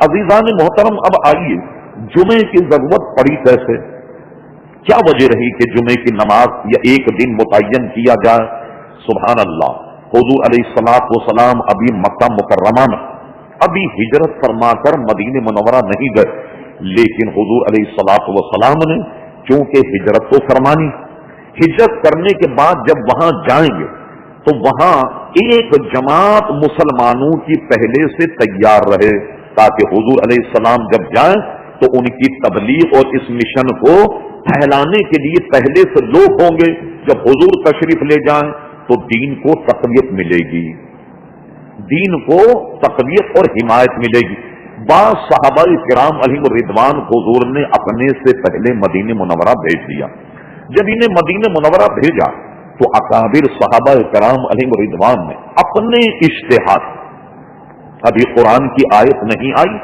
عزیزان محترم، اب آئیے جمعے کی ضرورت پڑی کیسے؟ کیا وجہ رہی کہ جمعے کی نماز یا ایک دن متعین کیا جائے؟ سبحان اللہ، حضور علیہ الصلوۃ والسلام ابھی مکہ مکرمہ میں ابھی ہجرت فرما کر مدینہ منورہ نہیں گئے، لیکن حضور علیہ الصلوۃ والسلام نے چونکہ ہجرت تو فرمانی، ہجرت کرنے کے بعد جب وہاں جائیں گے تو وہاں ایک جماعت مسلمانوں کی پہلے سے تیار رہے، تاکہ حضور علیہ السلام جب جائیں تو ان کی تبلیغ اور اس مشن کو پھیلانے کے لیے پہلے سے لوگ ہوں گے۔ جب حضور تشریف لے جائیں تو دین کو تقویت ملے گی، دین کو تقویت اور حمایت ملے گی۔ بعض صحابہ کرام علیہم الرضوان حضور نے اپنے سے پہلے مدینہ منورہ بھیج دیا۔ جب انہیں مدینہ منورہ بھیجا تو اکابر صحابہ کرام علیہم الرضوان نے اپنے اجتہاد، ابھی قرآن کی آیت نہیں آئی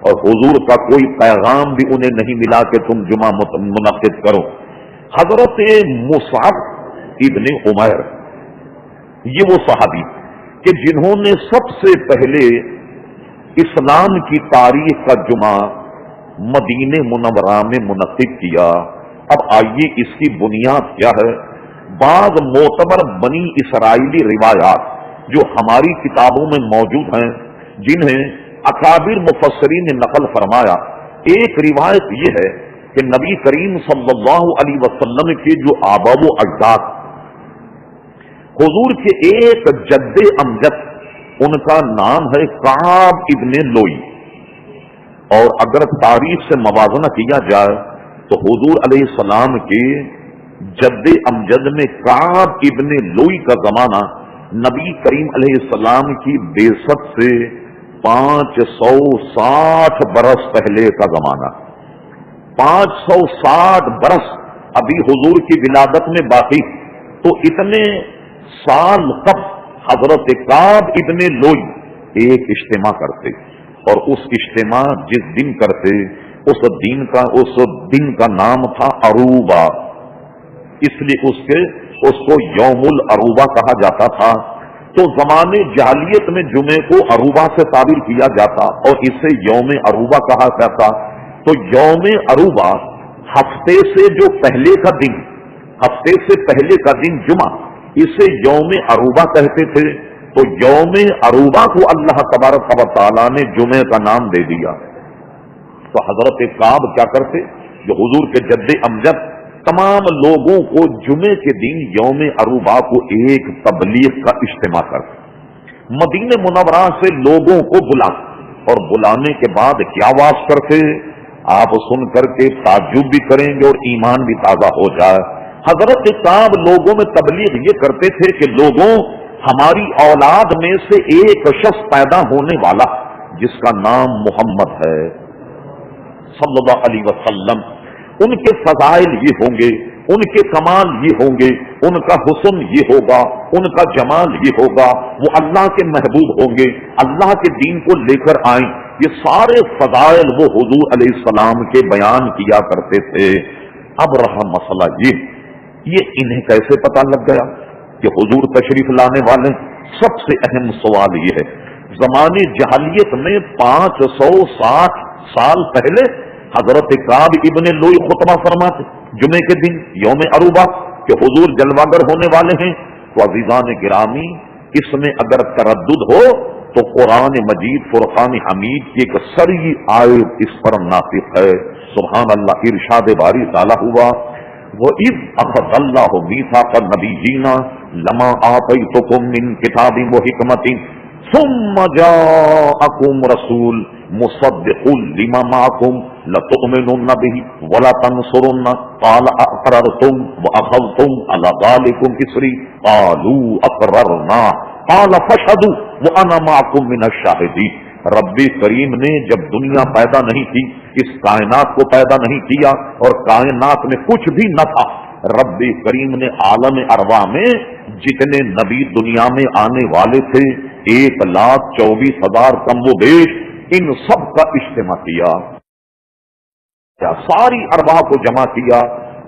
اور حضور کا کوئی پیغام بھی انہیں نہیں ملا کہ تم جمعہ منعقد کرو، حضرت مصعب ابن عمیر، یہ وہ صحابی کہ جنہوں نے سب سے پہلے اسلام کی تاریخ کا جمعہ مدینہ منورہ میں منعقد کیا۔ اب آئیے اس کی بنیاد کیا ہے؟ بعض معتبر بنی اسرائیلی روایات جو ہماری کتابوں میں موجود ہیں، جنہیں اکابر مفسرین نے نقل فرمایا، ایک روایت یہ ہے کہ نبی کریم صلی اللہ علیہ وسلم کے جو آبا و اجداد، حضور کے ایک جد امجد، ان کا نام ہے کعب ابن لوئی، اور اگر تاریخ سے موازنہ کیا جائے تو حضور علیہ السلام کے جد امجد میں کعب ابن لوئی کا زمانہ نبی کریم علیہ السلام کی بعثت سے 560 برس پہلے کا زمانہ، 560 برس ابھی حضور کی ولادت میں باقی، تو اتنے سال تک حضرت کعب ابن لوئی ایک اجتماع کرتے، اور اس اجتماع جس دن کرتے اس دن کا نام تھا عروبہ، اس لیے اس کو یوم العروبہ کہا جاتا تھا۔ تو زمانے جاہلیت میں جمعے کو عروبہ سے تعبیر کیا جاتا اور اسے یوم عروبہ کہا جاتا۔ تو یوم عروبہ ہفتے سے جو پہلے کا دن، ہفتے سے پہلے کا دن جمعہ، اسے یوم عروبہ کہتے تھے۔ تو یوم عروبہ کو اللہ تبارک و تعالیٰ نے جمعے کا نام دے دیا۔ تو حضرت کعب کیا کرتے، جو حضور کے جد امجد، تمام لوگوں کو جمعے کے دن یوم عروبہ کو ایک تبلیغ کا اجتماع کرتے، مدینہ منورہ سے لوگوں کو بلاتے، اور بلانے کے بعد کیا واز کرتے، آپ سن کر کے تعجب بھی کریں گے اور ایمان بھی تازہ ہو جائے۔ حضرت کعب لوگوں میں تبلیغ یہ کرتے تھے کہ لوگوں، ہماری اولاد میں سے ایک شخص پیدا ہونے والا جس کا نام محمد ہے صلی اللہ علیہ وسلم، ان کے فضائل یہ ہوں گے، ان کے کمال یہ ہوں گے، ان کا حسن یہ ہوگا، ان کا جمال یہ ہوگا، وہ اللہ کے محبوب ہوں گے، اللہ کے دین کو لے کر آئیں۔ یہ سارے فضائل وہ حضور علیہ السلام کے بیان کیا کرتے تھے۔ اب رہا مسئلہ یہ انہیں کیسے پتہ لگ گیا کہ حضور تشریف لانے والے؟ سب سے اہم سوال یہ ہے، زمانے جاہلیت میں 560 سال پہلے حضرت کعب ابن لوئی خطبہ فرماتے جمعے کے دن یوم عروبہ کہ حضور جلواگر ہونے والے ہیں۔ تو عزیزان گرامی، اس میں اگر تردد ہو تو قرآن مجید فرقان حمید کی ایک سری آیت اس پر ناطق ہے۔ سبحان اللہ، ارشاد باری تعالیٰ ہوا، وَإِذْ أَخَذَ اللَّهُ مِيثَاقَ النَّبِيِّينَ لَمَا آتَيْتُكُم مِّن كِتَابٍ وَحِكْمَةٍ ثُمَّ جَاءَكُمْ رَسُولٌ مُصَدِّقٌ لِّمَا مَعَكُمْ لَتُؤْمِنُنَّ بِهِ وَلَتَنصُرُنَّهُ قَالَ أَقْرَرْتُمْ وَأَخَذْتُمْ عَلَىٰ ذَٰلِكُمْ إِصْرِي قَالُوا أَقْرَرْنَا قَالَ فَاشْهَدُوا وَأَنَا مَعَكُمْ مِنَ الشَّاهِدِينَ۔ رب کریم نے جب دنیا پیدا نہیں کی، اس کائنات کو پیدا نہیں کیا اور کائنات میں کچھ بھی نہ تھا، رب کریم نے عالم ارواح میں جتنے نبی دنیا میں آنے والے تھے 1,24,000 کم و بیش، ان سب کا اجتماع کیا، ساری ارواح کو جمع کیا،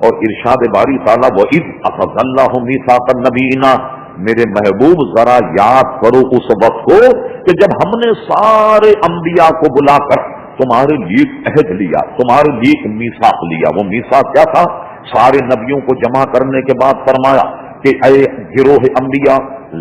اور ارشاد باری تعالیٰ وَإِذْ أَخَذَ اللَّهُ مِيثَاقَ النَّبِيِّينَ، میرے محبوب ذرا یاد کرو اس وقت کو کہ جب ہم نے سارے انبیاء کو بلا کر تمہارے لیے ایک عہد لیا، تمہارے لیے ایک میثاق لیا۔ وہ میثاق کیا تھا؟ سارے نبیوں کو جمع کرنے کے بعد فرمایا کہ اے گروہ انبیاء،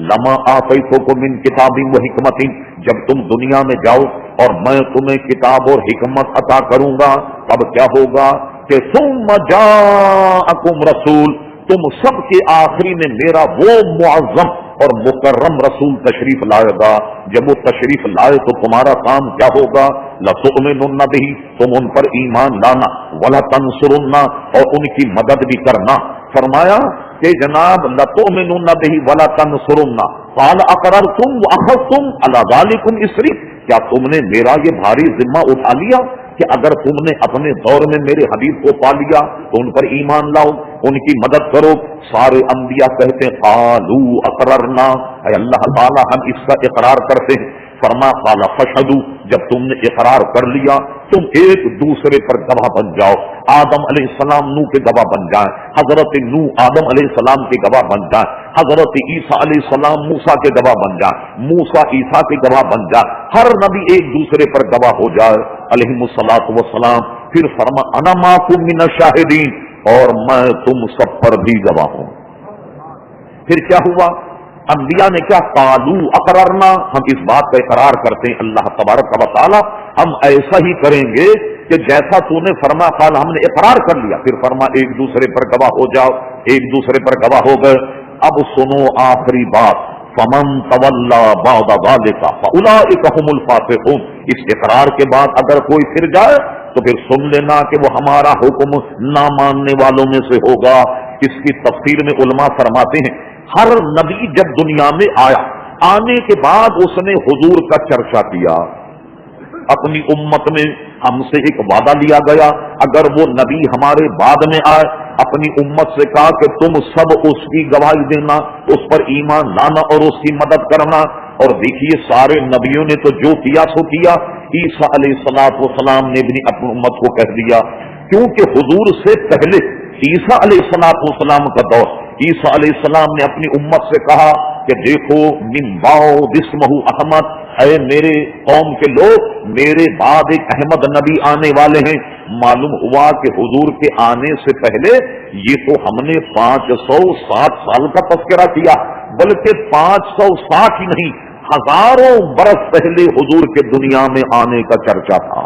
لما آتیتکم من کتاب و حکمت، جب تم دنیا میں جاؤ اور میں تمہیں کتاب اور حکمت عطا کروں گا، تب کیا ہوگا کہ ثم جاءکم رسول، تم سب کے آخری میں میرا وہ معظم اور مکرم رسول تشریف لائے گا۔ جب وہ تشریف لائے تو تمہارا کام کیا ہوگا؟ لَتُؤْمِنُنَّ بِهِ، تم ان پر ایمان لانا، وَلَتَنْصُرُنَّ، اور ان کی مدد بھی کرنا۔ فرمایا کہ جناب لَتُؤْمِنُنَّ بِهِ وَلَتَنْصُرُنَّ، قَالَ أَقْرَرْتُمْ وَأَخَذْتُمْ عَلَى ذَلِكُمْ إِصْرِي، کیا تم نے میرا یہ بھاری ذمہ اٹھا لیا کہ اگر تم نے اپنے دور میں میرے حبیب کو پا لیا تو ان پر ایمان لاؤ، ان کی مدد کرو؟ سارے انبیاء کہتے ہیں قالوا اقررنا، اے اللہ تعالی ہم اس کا اقرار کرتے ہیں۔ فرما قال فاشهدوا، جب تم نے اقرار کر لیا تم ایک دوسرے پر گواہ بن جاؤ۔ آدم علیہ السلام نوح کے گواہ بن جائیں، حضرت نوح آدم علیہ السلام کے گواہ بن جائیں، حضرت عیسیٰ علیہ السلام موسیٰ کے گواہ بن جائیں، موسیٰ عیسیٰ کے گواہ بن جائیں، ہر نبی ایک دوسرے پر گواہ ہو جائے علیہم الصلاۃ والسلام۔ پھر فرما انا معکم من الشاہدین، اور میں تم سب پر بھی گواہ ہوں۔ پھر کیا ہوا؟ انبیاء نے کیا؟ قالوا اقررنا، ہم اس بات کا اقرار کرتے ہیں اللہ تبارک و تعالی ہم ایسا ہی کریں گے کہ جیسا تو نے فرما قال، ہم نے اقرار کر لیا۔ پھر فرما ایک دوسرے پر گواہ ہو جاؤ، ایک دوسرے پر گواہ ہو گئے۔ اب سنو آخری بات، فمن تولی بعد ذلک فاولئک هم الفاسقون، اس اقرار کے بعد اگر کوئی پھر جائے تو پھر سن لینا کہ وہ ہمارا حکم نہ ماننے والوں میں سے ہوگا۔ اس کی تفسیر میں علماء فرماتے ہیں ہر نبی جب دنیا میں آیا، آنے کے بعد اس نے حضور کا چرچا کیا، اپنی امت میں ہم سے ایک وعدہ لیا گیا اگر وہ نبی ہمارے بعد میں آئے، اپنی امت سے کہا کہ تم سب اس کی گواہی دینا، اس پر ایمان لانا اور اس کی مدد کرنا۔ اور دیکھیے سارے نبیوں نے تو جو کیا سو کیا۔ عیسیٰ علیہ الصلوۃ والسلام نے بھی اپنی امت کو کہہ دیا، کیونکہ حضور سے پہلے عیسیٰ علیہ الصلوۃ والسلام کا دور، عیسیٰ علیہ السلام نے اپنی امت سے کہا کہ دیکھو من بعد اسمہ احمد، اے میرے قوم کے لوگ، میرے بعد ایک احمد نبی آنے والے ہیں۔ معلوم ہوا کہ حضور کے آنے سے پہلے یہ تو ہم نے 560 سال کا تذکرہ کیا، بلکہ 560 ہی نہیں، ہزاروں برس پہلے حضور کے دنیا میں آنے کا چرچا تھا۔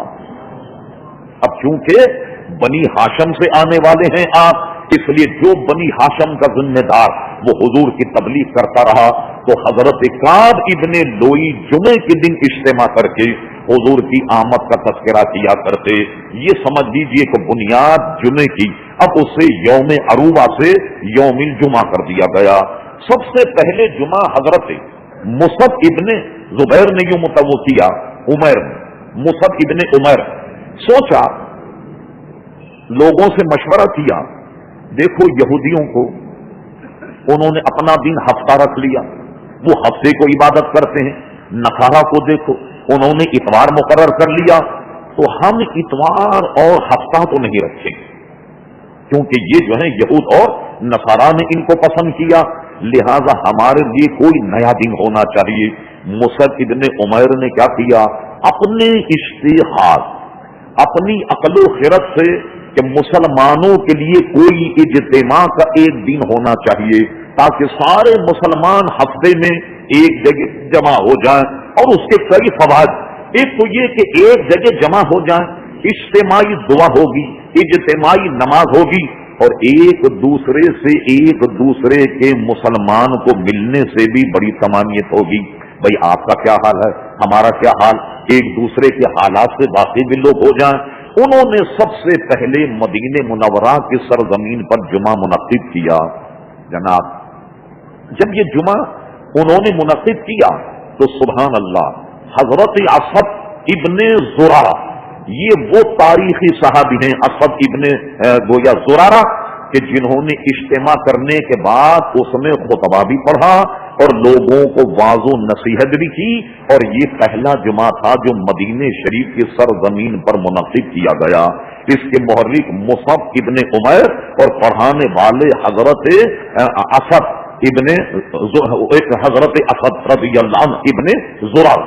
اب چونکہ بنی ہاشم سے آنے والے ہیں آپ، اس لیے جو بنی ہاشم کا ذمہ دار وہ حضور کی تبلیغ کرتا رہا، تو حضرت کعب ابن لوئی جمعے کے دن اجتماع کر کے حضور کی آمد کا تذکرہ کیا کرتے۔ یہ سمجھ لیجیے کہ بنیاد جمعے کی، اب اسے یوم عروبہ سے یوم الجمعہ کر دیا گیا۔ سب سے پہلے جمعہ حضرت مصعب ابن زبیر نے یوں متوع کیا، عمیر مصعب ابن عمیر، سوچا لوگوں سے مشورہ کیا، دیکھو یہودیوں کو انہوں نے اپنا دن ہفتہ رکھ لیا، وہ ہفتے کو عبادت کرتے ہیں۔ نصارہ کو دیکھو انہوں نے اتوار مقرر کر لیا، تو ہم اتوار اور ہفتہ تو نہیں رکھیں گے، کیونکہ یہ جو ہے یہود اور نصارہ نے ان کو پسند کیا، لہذا ہمارے لیے کوئی نیا دن ہونا چاہیے۔ مصعب ابن عمیر نے کیا کیا؟ اپنے اشتہاد، اپنی عقل و خرد سے کہ مسلمانوں کے لیے کوئی اجتماع کا ایک دن ہونا چاہیے تاکہ سارے مسلمان ہفتے میں ایک جگہ جمع ہو جائیں، اور اس کے کئی فوائد۔ ایک تو یہ کہ ایک جگہ جمع ہو جائیں، اجتماعی دعا ہوگی، اجتماعی نماز ہوگی، اور ایک دوسرے سے ایک دوسرے کے مسلمان کو ملنے سے بھی بڑی تمانیت ہوگی، بھئی آپ کا کیا حال ہے، ہمارا کیا حال، ایک دوسرے کے حالات سے واقف بھی لوگ ہو جائیں۔ انہوں نے سب سے پہلے مدینہ منورہ کی سرزمین پر جمعہ منعقد کیا۔ جناب جب یہ جمعہ انہوں نے منعقد کیا تو سبحان اللہ، حضرت اسد ابن زرارہ، یہ وہ تاریخی صحابی ہیں اسد ابن گویا زرارہ کہ جنہوں نے اجتماع کرنے کے بعد اس میں خطبہ بھی پڑھا اور لوگوں کو واعظ و نصیحت بھی کی، اور یہ پہلا جمعہ تھا جو مدینہ شریف کی سرزمین پر منعقد کیا گیا۔ اس کے محرک مصعب ابن عمیر اور پڑھانے والے حضرت اسد ابن حضرت اسد رضی اللہ عنہ ابن زرار۔